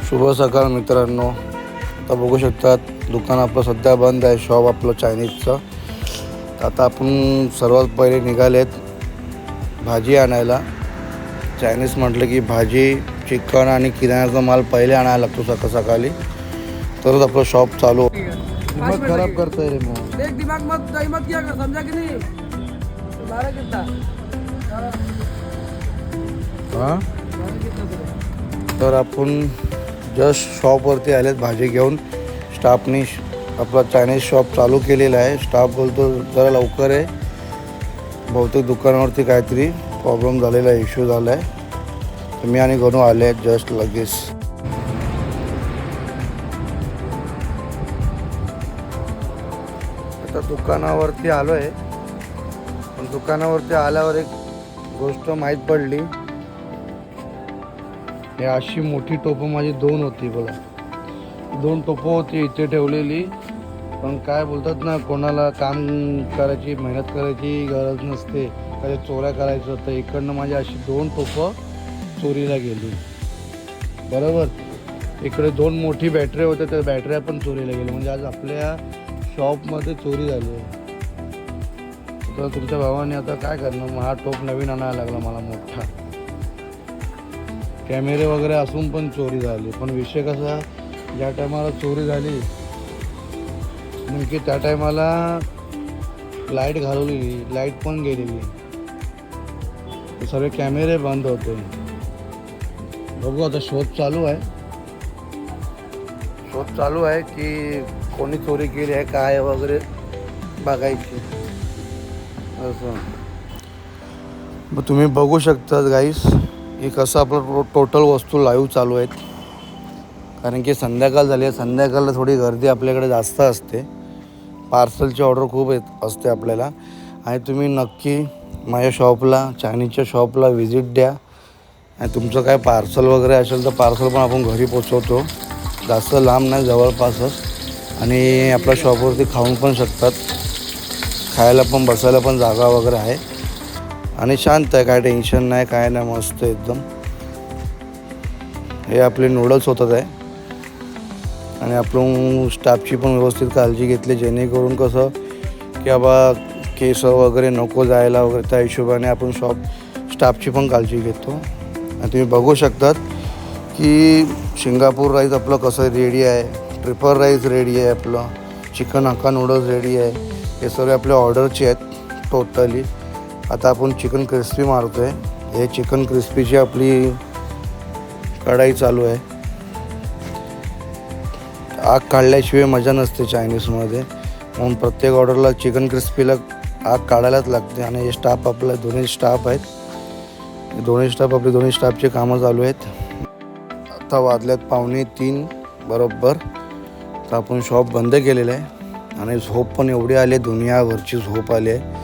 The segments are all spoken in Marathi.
शुभ सकाळ मित्रांनो. आता बघू शकतात दुकान आपलं सध्या बंद आहे, शॉप आपलं चायनीजचं. आता आपण सर्वात पहिले निघालेत भाजी आणायला. चायनीज म्हटलं की भाजी, चिकन आणि किराण्याचा माल पहिले आणायला लागतो सकाळ सकाळी, तरच आपलं शॉप चालू. दिमाग खराब करतोय रे मग. एक दिमाग मत किया कर, समझा कि नहीं? तुम्हारा कितना? हां, तर आपण जस्ट शॉपवरती आलेत भाजी घेऊन. स्टाफनी आपला चायनीज शॉप चालू केलेला आहे. स्टाफ बोलतो जरा लवकर आहे, बहुतेक दुकानावरती काहीतरी प्रॉब्लेम झालेला आहे, इश्यू झाला आहे. तर मी आणि गणू आले आहेत जस्ट लगेच. आता दुकानावरती आलो आहे, पण दुकानावरती आल्यावर एक गोष्ट माहीत पडली. हे अशी मोठी टोपं माझी 2 होती बघा. 2 टोपं होती इथे ठेवलेली. पण काय बोलतात ना, कोणाला काम करायची, मेहनत करायची गरज नसते, कधी चोऱ्या करायचं होतं. इकडनं माझी अशी 2 टोपं चोरीला गेली. बरोबर, इकडे 2 मोठी बॅटरी होत्या, त्या बॅटऱ्या पण चोरीला गेल्या. म्हणजे आज आपल्या शॉपमध्ये चोरी झाली आहे. तर तुमच्या भावाने आता काय करणार, मग हा टोप नवीन आणायला लागला मला मोठा. कॅमेरे वगैरे असून पण चोरी झाली. पण विषय कसा, ज्या टायमाला चोरी झाली नेमकी त्या टायमाला लाईट घालवलेली, लाईट पण गेलेली, सगळे कॅमेरे बंद होते. बघू आता शोध चालू आहे. शोध चालू आहे की कोणी चोरी केली आहे काय वगैरे बघायची असं. मग तुम्ही बघू शकता गाईस की कसं आपलं टोटल वस्तू लाईव्ह चालू आहेत. कारण की संध्याकाळ झाली आहे, संध्याकाळला थोडी गर्दी आपल्याकडे जास्त असते. पार्सलची ऑर्डर खूप असते आपल्याला. आणि तुम्ही नक्की माझ्या शॉपला, चायनीजच्या शॉपला व्हिजिट द्या. आणि तुमचं काय पार्सल वगैरे असेल तर पार्सल पण आपण घरी पोचवतो, जास्त लांब नाही, जवळपासच. आणि आपल्या शॉपवरती खाऊन पण शकतात, खायला पण बसायला पण जागा वगैरे आहे. आणि शांत आहे, काय टेन्शन नाही, काय नाही, मस्त एकदम. हे आपले नूडल्स होतात आहे. आणि आपण स्टाफची पण व्यवस्थित काळजी घेतली, जेणेकरून कसं की बाबा केस वगैरे नको जायला वगैरे, त्या हिशोबाने आपण स्टाफची पण काळजी घेतो. आणि तुम्ही बघू शकतात की सिंगापूर राईस आपलं कसं रेडी आहे, ट्रिपल राईस रेडी आहे, आपलं चिकन हक्का नूडल्स रेडी आहे. हे सगळे आपल्या ऑर्डरचे आहेत टोटली. आता आपण चिकन क्रिस्पी मारतो आहे. हे चिकन क्रिस्पीची आपली कढाई चालू आहे. आग काढल्याशिवाय मजा नसते चायनीजमध्ये, म्हणून प्रत्येक ऑर्डरला चिकन क्रिस्पीला आग काढायलाच लागते. आणि हे स्टाफ आपला दोन्ही स्टाफ आहेत, दोन्ही स्टाफचे कामं चालू आहेत. आता वाजल्यात 2:45 बरोबर. तर आपण शॉप बंद केलेलं आहे. आणि झोप पण एवढी आली, दुनियाभरची झोप आली आहे,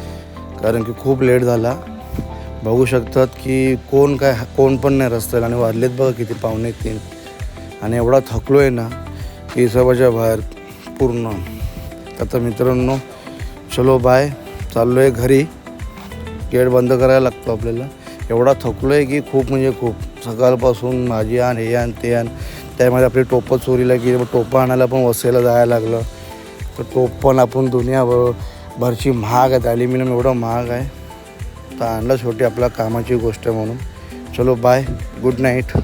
कारण की खूप लेट झाला. बघू शकतात की कोण पण नाही रस्त्याला. आणि वाजलेत बघा किती, 2:45. आणि एवढा थकलो आहे ना की हिशोबाच्या बाहेर पूर्ण. आता मित्रांनो चलो बाय, चाललो आहे घरी. गेट बंद करायला लागतो आपल्याला. एवढा थकलो आहे की खूप म्हणजे खूप. सकाळपासून भाजी आण, हे आण, ते आण. त्यामध्ये आपली टोपं चोरीला गेली, मग टोपं आणायला पण वसईला जायला लागलं. तर टोप पण आपण दुनियाभरची महाग आहेत, ॲल्युमिनियम एवढं महाग आहे. तर आणलं, शेवटी आपल्या कामाची गोष्ट म्हणून. चलो बाय, गुड नाईट.